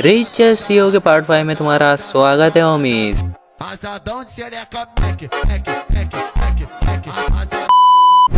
Rich CO के part 5 में तुम्हारा स्वागत है होमीज।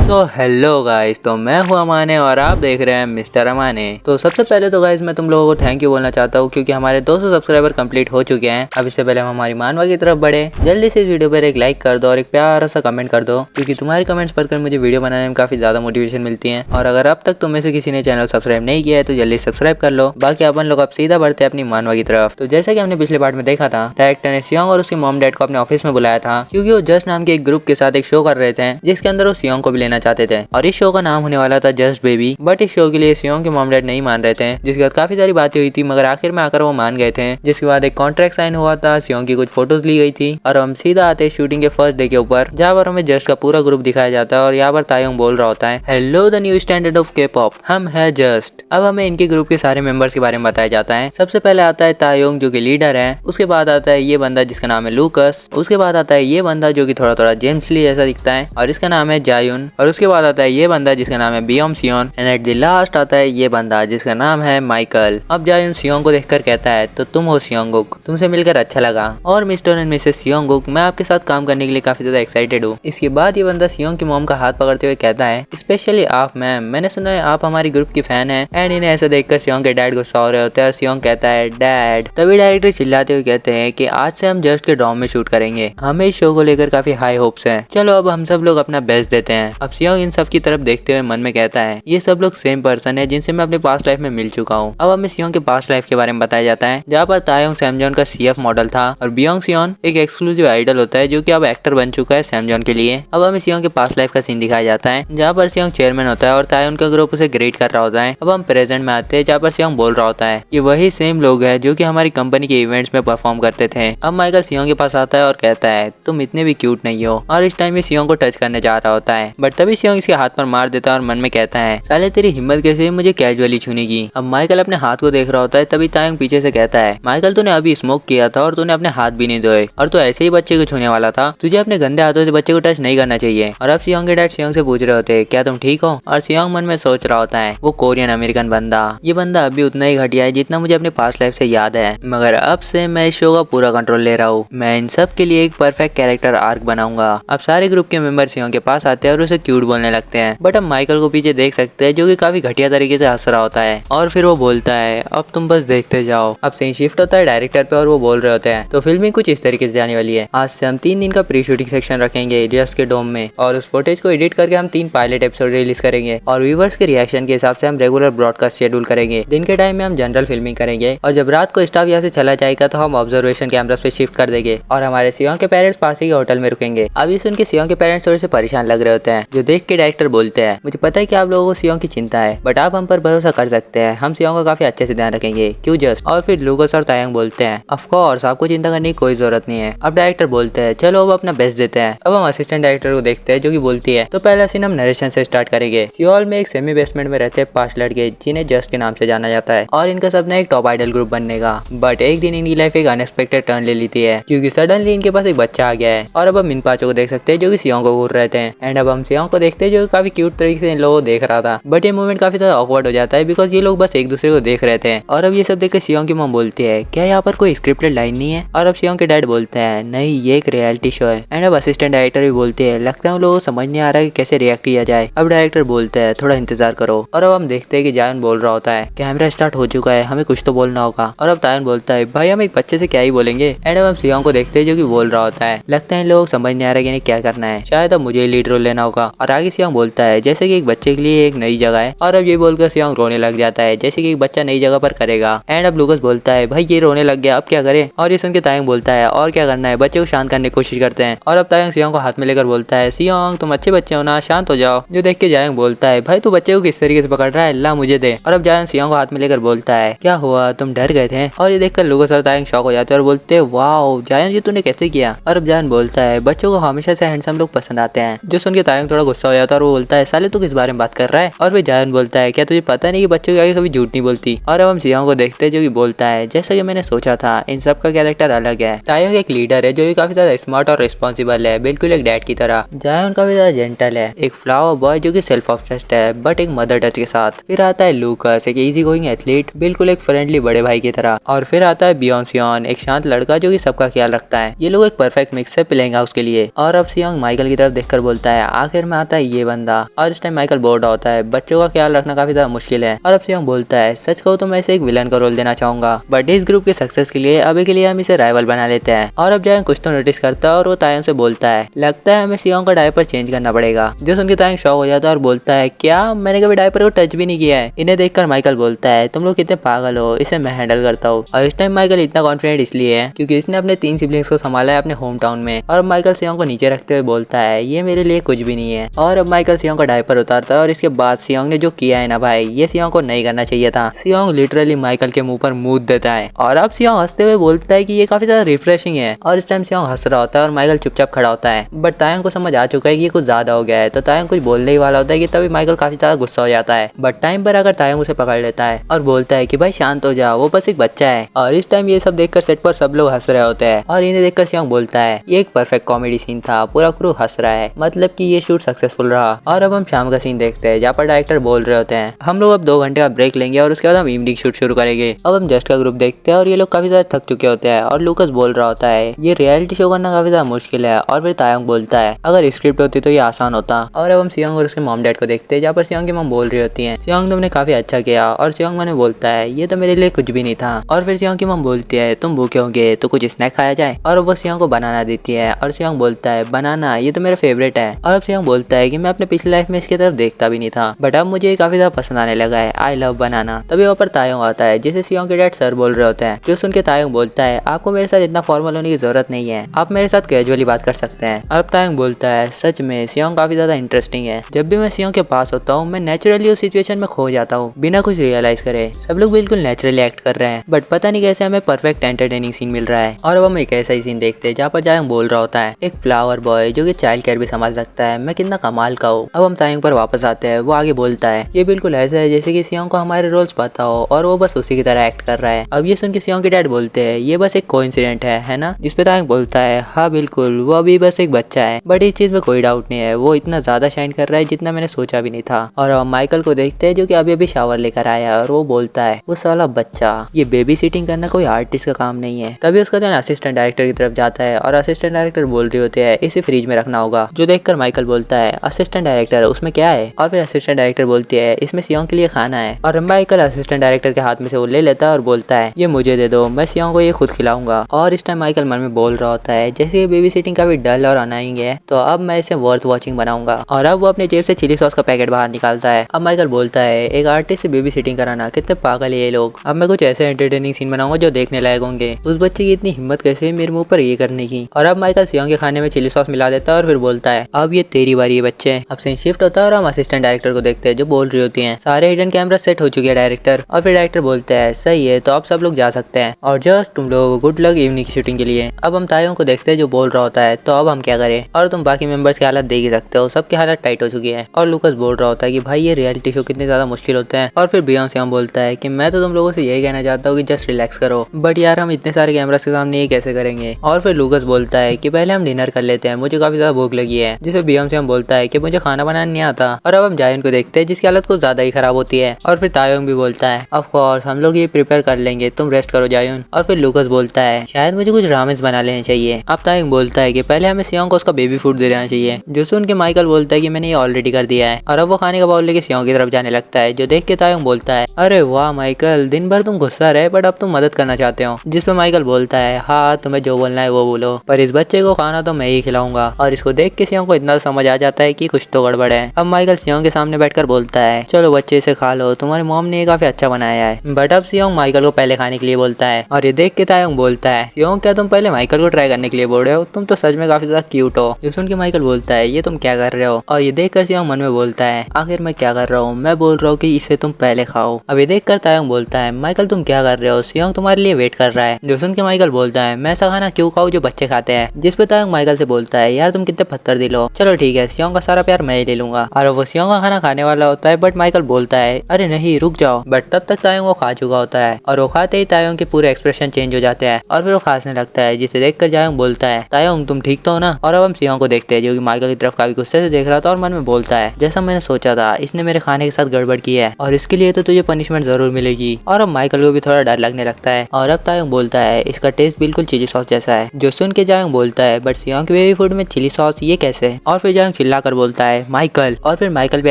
तो हेलो गाइस, तो मैं हूं अमाने और आप देख रहे हैं मिस्टर अमाने। तो सबसे पहले तो गाइस मैं तुम लोगों को थैंक यू बोलना चाहता हूं क्योंकि हमारे 200 सब्सक्राइबर कंप्लीट हो चुके हैं। अब इससे पहले हम हमारी मानवा की तरफ बढ़े, जल्दी से इस वीडियो पर एक लाइक कर दो और एक प्यारा सा कमेंट कर दो क्योंकि तुम्हारे कमेंट्स पढ़कर मुझे वीडियो बनाने में काफी ज्यादा मोटिवेशन मिलती है। और अगर अब तक तुम में से किसी ने चैनल सब्सक्राइब नहीं किया है तो जल्दी सब्सक्राइब कर लो। बाकी अपन लोग अब सीधा बढ़ते हैं अपनी मानवा की तरफ। तो जैसा कि हमने पिछले पार्ट में देखा था, डायरेक्टर ने सियोंग और उसकी मॉम डैड को अपने ऑफिस में बुलाया था क्योंकि वो जस्ट नाम के एक ग्रुप के साथ एक शो कर रहे थे जिसके अंदर वो सियोंग को भी लेना चाहते थे और इस शो का नाम होने वाला था जस्ट बेबी। बट इस शो के लिए सियोंग के मॉम डैड नहीं मान रहे थे, जिसके बाद काफी सारी बातें हुई थी मगर आखिर में आकर वो मान गए थे। जिसके बाद एक कॉन्ट्रैक्ट साइन हुआ था, सियोंग की कुछ फोटोज ली गई थी और हम सीधा आते शूटिंग के फर्स्ट डे के ऊपर जहाँ पर हमें जस्ट का पूरा ग्रुप दिखाया जाता है और यहाँ पर तायोंग बोल रहा होता है, hello the new standard of के पॉप, हम है जस्ट। अब हमें इनके ग्रुप के सारे मेंबर्स के बारे में बताया जाता है। सबसे पहले आता है तायोंग जो कि लीडर है, उसके बाद आता है ये बंदा जिसका नाम है लूकस, उसके बाद आता है ये बंदा जो कि थोड़ा थोड़ा जेम्स ली जैसा दिखता है और इसका नाम है जायुन, और उसके बाद आता है ये बंदा जिसका नाम है बियोम सियोन, एंड एट द लास्ट आता है ये बंदा जिसका नाम है माइकल। अब जायुन सियोंग को देखकर कहता है, तो तुम हो सियोंगुक, तुमसे मिलकर अच्छा लगा और मिस्टर एंड मिसेस सियोंगुक, मैं आपके साथ काम करने के लिए काफी ज्यादा एक्साइटेड हूँ। इसके बाद ये बंदा सियोंग की मॉम का हाथ पकड़ते हुए कहता है, स्पेशली आप मैम, मैंने सुना है आप हमारी ग्रुप की फैन है। एंड इन्हें ऐसा देखकर सियोंग के डैड गुस्सा हो रहे होते हैं और सियोंग कहता है डैड। तभी डायरेक्टर चिल्लाते हुए कहते हैं कि आज से हम जस्ट के डॉम में शूट करेंगे, हमें इस शो को लेकर काफी हाई होप्स हैं, चलो अब हम सब लोग अपना बेस्ट देते हैं। अब सियोंग इन सब की तरफ देखते हुए मन में कहता है, ये सब लोग सेम पर्सन है जिनसे मैं अपने पास्ट लाइफ में मिल चुका हूँ। अब हमें सियोंग के पास्ट लाइफ के बारे में बताया जाता है जहाँ पर तायोंग सैमजॉन का सीएफ मॉडल था और बियोंग सियोन एक एक्सक्लूसिव आइडल होता है जो कि अब एक्टर बन चुका है सैमजॉन के लिए। अब हमें सियोंग के पास्ट लाइफ का सीन दिखाया जाता है जहाँ पर सियोंग चेयरमैन होता है और तायोंग का ग्रुप उसे ग्रेट कर रहा होता है। अब हम प्रेजेंट में आते हैं जहाँ पर सियोंग बोल रहा होता है कि वही सेम लोग है जो कि हमारी कंपनी के इवेंट्स में परफॉर्म करते थे। अब माइकल सियोंग के पास आता है और कहता है, तुम इतने भी क्यूट नहीं हो, और इस टाइम में सियोंग को टच करने जा रहा होता है बट तभी सियोंग इसके हाथ पर मार देता है और मन में कहता है, साले तेरी हिम्मत कैसे मुझे कैजुअली छूने की। अब माइकल अपने हाथ को देख रहा होता है, तभी तायोंग पीछे से कहता है, माइकल तूने अभी स्मोक किया था और तूने अपने हाथ भी नहीं धोए और तू ऐसे ही बच्चे को छूने वाला था, तुझे अपने गंदे हाथों से बच्चे को टच नहीं करना चाहिए। और अब सियोंग के डैड सियोंग से पूछ रहे होते हैं, क्या तुम ठीक हो? और सियोंग मन में सोच रहा होता है, वो कोरियन अमेरिकन बंदा, ये बंदा अभी उतना ही घटिया है जितना मुझे अपने पास्ट लाइफ से याद है, मगर अब से मैं इस शो का पूरा कंट्रोल ले रहा हूँ, मैं इन सब के लिए एक परफेक्ट कैरेक्टर आर्क बनाऊंगा। अब सारे ग्रुप के मेंबर सियोंग के पास आते हैं और उसे क्यूट बोलने लगते हैं, बट हम माइकल को पीछे देख सकते हैं जो कि काफी घटिया तरीके से हंस रहा होता है और फिर वो बोलता है, अब तुम बस देखते जाओ। अब सीन शिफ्ट होता है डायरेक्टर पे और वो बोल रहे होते हैं, तो फिल्मिंग कुछ इस तरीके से जाने वाली है, आज से हम 3 दिन का प्री शूटिंग सेक्शन रखेंगे जस्ट के डोम में और उस फुटेज को एडिट करके हम 3 पायलट एपिसोड रिलीज करेंगे और व्यूवर्स के रिएक्शन के हिसाब से हम रेगुलर ब्रॉडकास्ट शेड्यूल करेंगे। दिन के टाइम में हम जनरल फिल्मिंग करेंगे और जब रात को स्टाफ यहाँ से चला जाएगा तो हम ऑब्जर्वेशन कैमरास पे शिफ्ट कर देंगे और हमारे सियोंग के पेरेंट्स पास ही के होटल में रुकेंगे। अभी सुन के सियोंग के पेरेंट्स थोड़े से परेशान लग रहे होते हैं, जो देख के डायरेक्टर बोलते हैं, मुझे पता है कि आप लोगों को सियोंग की चिंता है बट आप हम पर भरोसा कर सकते हैं, हम सियोंग का काफी अच्छे से ध्यान रखेंगे, क्यों जस्ट? और फिर लूकस और तायोंग बोलते हैं, ऑफ कोर्स आपको चिंता करने की कोई जरूरत नहीं है। अब डायरेक्टर बोलते हैं, चलो अब अपना बेस्ट देते हैं। अब हम असिस्टेंट डायरेक्टर को देखते हैं जो कि बोलती है, तो पहला सीन हम नरेशन से स्टार्ट करेंगे। सियोल में एक सेमी बेसमेंट में रहते हैं 5 लड़के जिन्हें जस्ट के नाम से जाना जाता है और इनका सपना एक टॉप आइडल ग्रुप बनने का, बट एक दिन इनकी लाइफ एक अनएक्सपेक्टेड टर्न ले लेती है क्योंकि सडनली इनके पास एक बच्चा आ गया है। और अब हम इन पांचों को देख सकते हैं जो कि सियोंग को घूर रहे थे एंड अब हम सियोंग को देखते हैं जो काफी क्यूट तरीके से इन लोगों को देख रहा था, बट ये मूवमेंट काफी ज्यादा ऑकवर्ड हो जाता है बिकॉज ये लोग बस एक दूसरे को देख रहे थे। और अब ये सब देख के सियोंग की मॉम बोलती है, क्या यहाँ पर कोई स्क्रिप्टेड लाइन नहीं है? और अब सियोंग के डैड बोलते हैं, नहीं ये एक रियलिटी शो है। एंड अब असिस्टेंट डायरेक्टर भी बोलते हैं, लगता है उन लोगों को समझ नहीं आ रहा है कि कैसे रिएक्ट किया जाए। अब डायरेक्टर बोलते हैं, थोड़ा इंतजार करो। और अब हम देखते हैं कि जायन बोल रहा होता है, कैमरा स्टार्ट हो चुका है, हमें कुछ तो बोलना होगा। और अब तायन बोलता है, भाई हम एक बच्चे से क्या ही बोलेंगे। एंड अब हम सियोंग को देखते हैं जो कि बोल रहा होता है, लगता है इन लोगों को समझ नहीं आ रहा है कि क्या करना है, शायद अब मुझे लीड रोल लेना होगा। और आगे सियोंग बोलता है, जैसे कि एक बच्चे के लिए एक नई जगह है। और अब ये बोलकर सियोंग रोने लग जाता है जैसे कि एक बच्चा नई जगह पर करेगा। एंड अब लूकस बोलता है, भाई ये रोने लग गया, अब क्या करे? और ये सुन के तायंग बोलता है, और क्या करना है, बच्चे को शांत करने की कोशिश करते हैं। और अब तायंग सियोंग को हाथ में लेकर बोलता है, सियोंग तुम अच्छे बच्चे हो ना, शांत हो जाओ। जो देख के जायंग बोलता है, भाई तू बच्चे को किस तरीके से पकड़ रहा है, अल्लाह मुझे दे। और अब जायंग सियोंग को हाथ में लेकर बोलता है, क्या हुआ तुम डर गए थे? और ये देखकर लूकस और तायंग शॉक हो जाते हैं और बोलते हैं, वाओ जायंग ये तूने कैसे किया? और अब जायंग बोलता है, बच्चों को हमेशा से हैंडसम लोग पसंद आते हैं। जो सुन के तायंग थोड़ा गुस्सा हो जाता है और वो बोलता है साले तू किस बारे में बात कर रहा है। और फिर जायन बोलता है क्या तुझे पता नहीं कि बच्चों के आगे कभी झूठ नहीं बोलती। और अब हम सियोंग को देखते हैं जो कि बोलता है जैसा कि मैंने सोचा था इन सब का कैरेक्टर अलग है। तायोंग एक लीडर है जो कि काफी ज्यादा स्मार्ट और रिस्पॉन्सिबल है, बिल्कुल एक डैड की तरह। जायन काफी ज्यादा जेंटल है, एक फ्लावर बॉय जो कि सेल्फ ऑब्सेस्ड है बट एक मदर टच के साथ। फिर आता है लूकस, एक इजी गोइंग एथलीट, बिल्कुल एक फ्रेंडली बड़े भाई की तरह। और फिर आता है बियॉन सियोन, एक शांत लड़का जो कि सबका ख्याल रखता है। ये लोग एक परफेक्ट मिक्स है प्लेइंग हाउस के लिए। और अब सियोंग माइकल की तरफ देखकर बोलता है आखिर में आता है ये बंदा। और इस टाइम माइकल बोर्ड होता है, बच्चों का ख्याल रखना काफी ज्यादा मुश्किल है। और अब सियोंग बोलता है सच कहूं तो मैं इसे एक विलन का रोल देना चाहूंगा बट इस ग्रुप के सक्सेस के लिए अभी के लिए हम इसे राइवल बना लेते हैं। और अब जायन कुछ तो नोटिस करता है और वो तायंग से बोलता है लगता है हमें सियोंग का डायपर चेंज करना पड़ेगा। जो सुन के तायंग शॉक हो जाता है और बोलता है क्या मैंने कभी डायपर को टच भी नहीं किया है। इन्हें देखकर माइकल बोलता है तुम लोग कितने पागल हो, इसे मैं हैंडल करता हूँ। और इस टाइम माइकल इतना कॉन्फिडेंट इसलिए है क्योंकि इसने अपने 3 सिबलिंग्स को संभाला है अपने होम टाउन में। और अब माइकल सियोंग को नीचे रखते हुए बोलता है ये मेरे लिए कुछ भी नहीं है। और अब माइकल सियोंग का डायपर उतारता है और इसके बाद सियोंग ने जो किया है ना भाई, ये सियोंग को नहीं करना चाहिए था। सियोंग लिटरली माइकल के मुंह पर मूत देता है और अब सियोंग हंसते हुए बोलता है कि ये काफी ज्यादा रिफ्रेशिंग है। और इस टाइम सियोंग हंस रहा होता है और माइकल चुपचाप खड़ा होता है बट तायंग को समझ आ चुका है कि ये कुछ ज्यादा हो गया है। तो तायंग कुछ बोलने ही वाला होता है कि तभी माइकल काफी ज्यादा गुस्सा हो जाता है बट टाइम पर आकर तायंग उसे पकड़ लेता है और बोलता है कि भाई शांत हो जा, वो बस एक बच्चा है। और इस टाइम ये सब देखकर सेट पर सब लोग हंस रहे होते हैं और इन्हें देखकर सियोंग बोलता है ये एक परफेक्ट कॉमेडी सीन था, पूरा क्रू हंस रहा है, मतलब कि ये शूट सक्सेसफुल रहा। और अब हम शाम का सीन देखते हैं जहाँ पर डायरेक्टर बोल रहे होते हैं हम लोग अब 2 घंटे का ब्रेक लेंगे और उसके बाद हम इवनिंग शूट शुरू करेंगे। अब हम जस्ट का ग्रुप देखते हैं और ये लोग काफी ज्यादा थक चुके होते हैं और लूकस बोल रहा होता है ये रियलिटी शो करना काफी ज्यादा मुश्किल है। और फिर तायंग बोलता है अगर स्क्रिप्ट होती तो ये आसान होता। और अब हम सियोंग और उसके मॉम डैड को देखते हैं जहाँ पर सियोंग की मॉम बोल रही होती है सियोंग तुमने काफी अच्छा किया। और सियोंग मैंने बोलता है ये तो मेरे लिए कुछ भी नहीं था। और फिर सियोंग की मॉम बोलती है तुम भूखे होंगे तो कुछ स्नैक खाया जाए। और वो सियोंग को बनाना देती है और सियोंग बोलता है बनाना ये तो मेरा फेवरेट है। और अब सियोंग बोलता है कि मैं अपने पिछली लाइफ में इसकी तरफ देखता भी नहीं था बट अब मुझे काफी ज्यादा पसंद आने लगा है, आई लव बनाना। तभी वहाँ पर तायंग आता है जिसे सियोंग के डैड सर बोल रहे होते हैं। जो सुन के तायंग बोलता है आपको मेरे साथ इतना फॉर्मल होने की जरूरत नहीं है, आप मेरे साथ कैजुअली बात कर सकते हैं। अब तायंग बोलता है सच में सियोंग काफी ज्यादा इंटरेस्टिंग है, जब भी मैं सियोंग के पास होता हूँ मैं नेचुरली उस सिचुएशन में खो जाता हूँ बिना कुछ रियलाइज करे। सब लोग बिल्कुल नेचुरली एक्ट कर रहे हैं बट पता नहीं कैसे हमें परफेक्ट एंटरटेनिंग सीन मिल रहा है। और अब हम एक ऐसा ही सीन देखते हैं जहाँ पर जायंग बोल रहा होता है एक फ्लावर बॉय जो कि चाइल्ड केयर भी संभाल सकता है, मैं कितना कमाल का हूँ। अब हम तायंग पर वापस आते हैं, वो आगे बोलता है ये बिल्कुल ऐसा है जैसे कि सियोंग को हमारे रोल्स पता हो और वो बस उसी की तरह एक्ट कर रहा है। अब ये सुन के सियोंग के डैड बोलते हैं ये बस एक कोइंसिडेंट है ना। जिसपे तायंग बोलता है हाँ बिल्कुल वो अभी बस एक बच्चा है बट इस चीज में कोई डाउट नहीं है, वो इतना ज्यादा शाइन कर रहा है जितना मैंने सोचा भी नहीं था। और अब माइकल को देखते हैं जो कि अभी अभी शावर लेकर आया और वो बोलता है वो साला बच्चा, ये बेबी सिटिंग करना कोई आर्टिस्ट का काम नहीं है। तभी उसका ध्यान असिस्टेंट डायरेक्टर की तरफ जाता है और असिस्टेंट डायरेक्टर बोल रही होते हैं इसे फ्रिज में रखना होगा। जो देखकर माइकल बोलता है असिस्टेंट डायरेक्टर उसमें क्या है। और फिर असिस्टेंट डायरेक्टर बोलती है इसमें सियोंग के लिए खाना है। और माइकल असिस्टेंट डायरेक्टर के हाथ में से वो ले लेता है और बोलता है ये मुझे दे दो, मैं सियोंग को ये खुद खिलाऊंगा। और इस टाइम माइकल मन में बोल रहा होता है जैसे ये बेबी सिटिंग काफी डल और अनाइंग है तो अब मैं इसे वर्थ वॉचिंग बनाऊंगा। और अब वो अपने जेब से चिली सॉस का पैकेट बाहर निकालता है। अब माइकल बोलता है एक आर्टिस्ट से बेबी सिटिंग कराना, कितने पागल है ये लोग। अब मैं कुछ ऐसे एंटरटेनिंग सीन बनाऊंगा जो देखने लायक होंगे। उस बच्चे की इतनी हिम्मत कैसे मेरे मुंह पर ये करने की। और अब माइकल सियोंग के खाने में चिली सॉस मिला देता है और फिर बोलता है अब ये तेरी बारी है बच्चे। अब सीन शिफ्ट होता है और हम असिस्टेंट डायरेक्टर को देखते हैं जो बोल रही होती है सारे हिडन कैमरा सेट हो चुके हैं डायरेक्टर। और फिर डायरेक्टर बोलता है सही है तो आप सब लोग जा सकते हैं और जस्ट तुम लोग गुड लक इवनिंग की शूटिंग के लिए। अब हम तायों को देखते हैं जो बोल रहा होता है तो अब हम क्या करें। और तुम बाकी मेंबर्स की हालत देख ही सकते हो, सबकी हालत टाइट हो चुकी है। और लूकस बोल रहा होता है कि भाई ये रियलिटी शो कितने ज्यादा मुश्किल होते हैं। और फिर बियॉन सियोंग बोलता है कि मैं तो तुम लोगों से यही कहना चाहता हूँ कि जस्ट रिलैक्स करो बट यार हम इतने सारे कैमरास के सामने ये कैसे करेंगे। और फिर लूकस बोलता है कि पहले हम डिनर कर लेते हैं, मुझे काफी ज्यादा भूख लगी है। जिसे बियॉन सियोंग बोलता है कि मुझे खाना बनाना नहीं आता। और अब हम जायन को देखते हैं जिसकी हालत कुछ ज्यादा ही खराब होती है। और फिर तायोंग भी बोलता है ऑफ कोर्स हम लोग ये प्रिपेयर कर लेंगे, तुम रेस्ट करो जायुन। और फिर लूकस बोलता है शायद मुझे कुछ रामेन बना लेने चाहिए। अब तायोंग बोलता है कि पहले हमें सियोंग को उसका बेबी फूड दे देना चाहिए। जो सुन के माइकल बोलता है कि मैंने ये ऑलरेडी कर दिया है। और अब वो खाने का बाउल लेके सियोंग की तरफ जाने लगता है जो देख के तायोंग बोलता है अरे वाह माइकल, दिन भर तुम गुस्सा रहे बट अब तुम मदद करना चाहते हो। जिसपे माइकल बोलता है हाँ तुम्हें जो बोलना है वो बोलो पर इस बच्चे को खाना तो मैं ही खिलाऊंगा। और इसको देख के सियोंग को इतना समझ आ जाता है कि कुछ तो गड़बड़ है। अब माइकल सियोंग के सामने बैठकर बोलता है चलो बच्चे इसे खा लो, तुम्हारी मॉम ने ये काफी अच्छा बनाया है। बट अब सियोंग माइकल को पहले खाने के लिए बोलता है। और ये देख के तायोंग बोलता है सियोंग क्या तुम पहले माइकल को ट्राई करने के लिए बोल रहे हो, तुम तो सच में काफी ज्यादा क्यूट हो। ये सुन के माइकल बोलता है ये तुम क्या कर रहे हो। और ये देख कर सियोंग मन में बोलता है आखिर मैं क्या कर रहा हूँ, मैं बोल रहा हूँ कि इसे तुम पहले खाओ। अब ये देख कर तायोंग बोलता है माइकल तुम क्या कर रहे हो, सियोंग तुम्हारे लिए वेट कर रहा है। जो सुन के माइकल बोलता है मैं ऐसा खाना क्यों खाऊं जो बच्चे खाते हैं। जिस पे तायोंग माइकल से बोलता है यार तुम कितने पत्थर दिल हो, चलो ठीक है सियोंग का सारा प्यार मैं ही ले लूंगा। और वो सियोंग का खाना खाने वाला होता है बट माइकल बोलता है अरे नहीं रुक जाओ। बट तब तक तायोंग वो खा चुका होता है और वो खाते ही तायोंग के पूरे एक्सप्रेशन चेंज हो जाते हैं और फिर वो खांसने लगता है, जिसे देखकर जायोंग बोलता है तायोंग तुम ठीक तो हो ना। और अब हम सियोंग को देखते हैं जो कि माइकल की तरफ काफी गुस्से से देख रहा था और मन में बोलता है जैसा मैंने सोचा था, इसने मेरे खाने के साथ गड़बड़ की है और इसके लिए तो तुझे पनिशमेंट जरूर मिलेगी। और अब माइकल को भी थोड़ा डर लगने लगता है और अब तायोंग बोलता है इसका टेस्ट बिल्कुल चिली सॉस जैसा है। जो सुन के जायोंग बोलता है बट सियोंग के बेबी फूड में चिली सॉस ये कैसे। और फिर जायोंग चिल्लाकर बोलता है माइकल। और फिर माइकल भी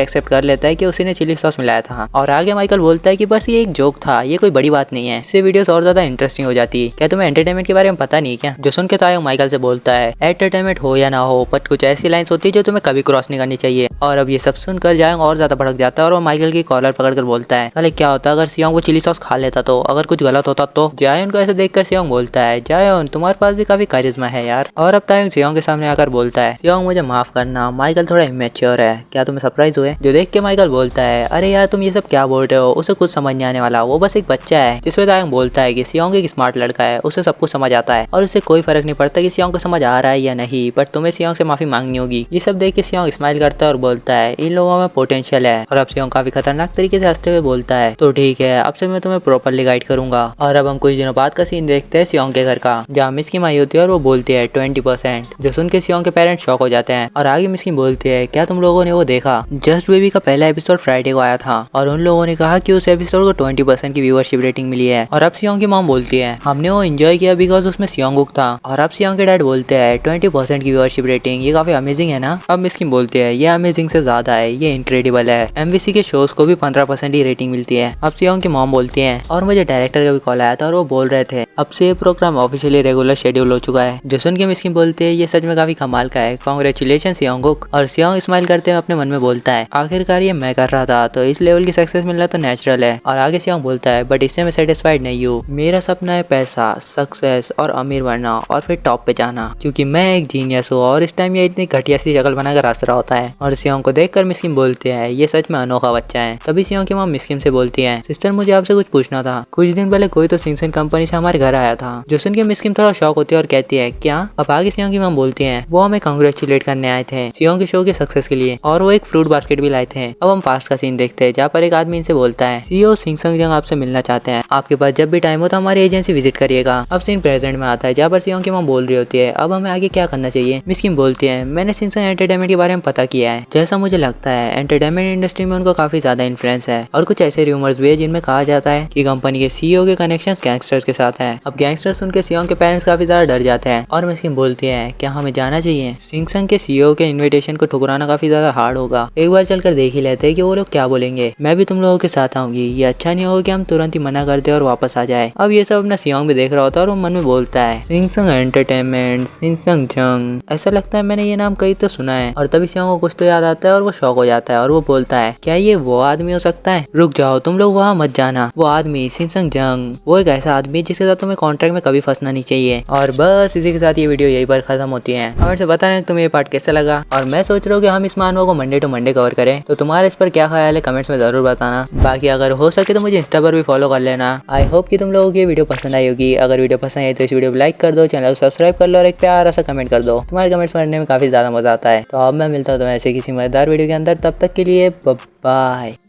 एक्सेप्ट कर लेता है कि उसी ने चिली सॉस मिलाया था और आगे माइकल बोलता है कि बस ये एक जोक था, ये कोई बड़ी बात नहीं है, इससे वीडियोस और ज्यादा इंटरेस्टिंग हो जाती। क्या तुम्हें एंटरटेनमेंट के बारे में पता नहीं क्या। जो सुन के तायोंग माइकल से बोलता है एंटरटेनमेंट हो या ना हो बट कुछ ऐसी लाइंस होती है जो तुम्हें कभी क्रॉस नहीं करनी चाहिए। और अब ये सब सुनकर जायोंग और ज्यादा भड़क जाता है और वो माइकल की कॉलर पकड़कर बोलता है साले क्या होता अगर सियोंग वो चिली सॉस खा लेता तो, अगर कुछ गलत होता तो। जायोंग को ऐसे देखकर सियोंग बोलता है जायोंग तुम्हारे पास भी काफी कारिश्मा है यार। और अब तायोंग सियोंग के सामने आकर बोलता है सियोंग मुझे माफ करना, माइकल थोड़ा इमेच्योर है। क्या तुम्हें सरप्राइज हुए। जो देख के माइकल बोलता है अरे यार तुम ये सब क्या बोल रहे हो, उसे कुछ समझ नहीं आने वाला, वो बस एक बच्चा है। जिसपे तायोंग बोलता है कि सियोंग एक स्मार्ट लड़का है, उसे सब कुछ समझ आता है और उसे कोई फर्क नहीं पड़ता कि सियोंग को समझ आ रहा है या नहीं, बट तुम्हें सियोंग से माफी मांगनी होगी। ये सब देख के सियोंग स्माइल करता है और बोलता है इन लोगों में पोटेंशियल है। और अब सियोंग काफी खतरनाक तरीके से हंसते हुए बोलता है तो ठीक है अब से मैं तुम्हें प्रॉपरली गाइड करूंगा। और अब हम कुछ दिनों बाद का सीन देखते हैं सियोंग के घर का, जहाँ मिस की माई होती है और वो बोलती है 20%। जो सुन के सियोंग के पेरेंट्स शॉक हो जाते हैं और आगे मिस की बोलती है क्या तुम लोगों ने वो देखा, जस्ट बेबी का पहला एपिसोड फ्राइडे को आया था और उन लोगों ने कहा कि उस एपिसोड को 20% की व्यूअरशिप रेटिंग मिली है। और अब सियोंग की मॉम बोलती है हमने वो एंजॉय किया बिकॉज उसमें सियोंगुक था। और अब सियोंग के डैड बोलते हैं 20% की व्यूअरशिप रेटिंग ये काफी अमेजिंग है ना। अब मिस की बोलती है ये अमेजिंग से ज्यादा है, ये इनक्रेडिबल है। एमबीसी के शोज को भी 15% ही रेटिंग मिलती है। अब सियोंग की मॉम बोलती है और मुझे डायरेक्टर का भी कॉल आया था और वो बोल रहे थे अब से ये प्रोग्राम ऑफिशियली रेगुलर शेड्यूल हो चुका है। जो सुन के मिस की बोलती है ये सच में काफी कमाल का है, कांग्रेचुलेशन सियोंगुक। और सियोंग स्माइल करते हुए अपने मन में बोलता है आखिरकार ये मैं कर रहा था तो इस लेवल की सक्सेस मिलना तो नेचुरल है। और आगे सियोंग बोलता है बट इससे मैं सेटिस्फाइड नहीं हूँ, मेरा सपना है पैसा, सक्सेस और अमीर बनना और फिर टॉप पे जाना, क्योंकि मैं एक जीनियस हूँ। और इस टाइम ये इतनी घटिया सी शक्ल बनाकर हंस रहा होता है। और सियोंग को देखकर मिस्किन बोलते हैं ये सच में अनोखा बच्चा है। तभी सियोंग की मॉम मिस्किन से बोलती है सिस्टर मुझे आपसे कुछ पूछना था, कुछ दिन पहले कोई तो सिंगसन कंपनी से हमारे घर आया था। जो सुन के मिस्किन थोड़ा शॉक होती है और कहती है क्या। अब आगे सियोंग की मॉम बोलती है वो हमें कांग्रेचुलेट करने आए थे सियोंग के शो के सक्सेस के लिए और वो एक फ्रूट बास्केट भी लाए थे। अब हम पास्ट का सीन देखते हैं जहाँ पर एक आदमी इनसे बोलता है सीईओ सिंगसन जंग आपसे मिलना चाहते हैं, आपके पास जब भी टाइम हो तो हमारी एजेंसी विजिट करिएगा। अब सीन प्रेजेंट में आता है जहाँ पर सियोंग की मॉम बोल रही होती है अब हमें आगे क्या करना चाहिए। मिस्किन बोलती है मैंने सिंगसन एंटरटेनमेंट के बारे में पता किया है, जैसा मुझे लगता है एंटरटेनमेंट इंडस्ट्री में उनको काफी ज्यादा इन्फ्लुएंस है और कुछ ऐसे रूमर्स भी है जिनमें कहा जाता है कि कंपनी के सीईओ के कनेक्शंस गैंगस्टर्स के साथ हैं। अब गैंगस्टर्स सुन के सियोंग के पेरेंट्स काफी ज्यादा डर जाते हैं और मिस्किन बोलती है क्या हमें जाना चाहिए। सिंगसन के सीईओ के इन्विटेशन को ठुकराना काफी ज्यादा हार्ड होगा, एक बार चलकर देख ही लेते हैं कि वो लोग क्या बोलेंगे। मैं भी तुम लोगों के साथ आऊंगी, ये अच्छा नहीं होगा कि हम तुरंत ही मना कर दे और वापस आ जाए। अब ये सब अपना सियोंग भी देख रहा होता है और वो मन में बोलता है सिंगसन एंटरटेनमेंट सिंगसन जंग, ऐसा लगता है मैंने ये नाम कहीं तो सुना है। और तभी सियोंग को कुछ तो याद आता है और वो शॉक हो जाता है और वो बोलता है क्या ये वो आदमी हो सकता है। रुक जाओ तुम लोग वहाँ मत जाना, वो आदमी सिंगसन जंग वो एक ऐसा आदमी जिसके साथ तुम्हें कॉन्ट्रैक्ट में कभी फंसना नहीं चाहिए। और बस इसी के साथ ये वीडियो यही पर खत्म होती है। कमेंट से बताना तुम्हें ये पार्ट कैसा लगा और मैं सोच रहा हूँ कि हम इस मानव को मंडे टू मंडे कवर करें, तो तुम्हारा इस पर क्या ख्याल है कमेंट्स में जरूर बताना। बाकी अगर हो सके तो मुझे इंस्टा पर भी फॉलो कर लेना। आई होप कि तुम लोगों की वीडियो पसंद आई होगी। अगर वीडियो पसंद आई तो इस वीडियो को लाइक कर दो, चैनल को सब्सक्राइब कर लो और एक प्यारा सा कमेंट कर दो, तुम्हारे कमेंट्स पढ़ने में काफी ज्यादा मजा आता है। तो अब मैं मिलता हूँ तुम्हें ऐसे किसी मजेदार वीडियो के अंदर, तब तक के लिए बाय।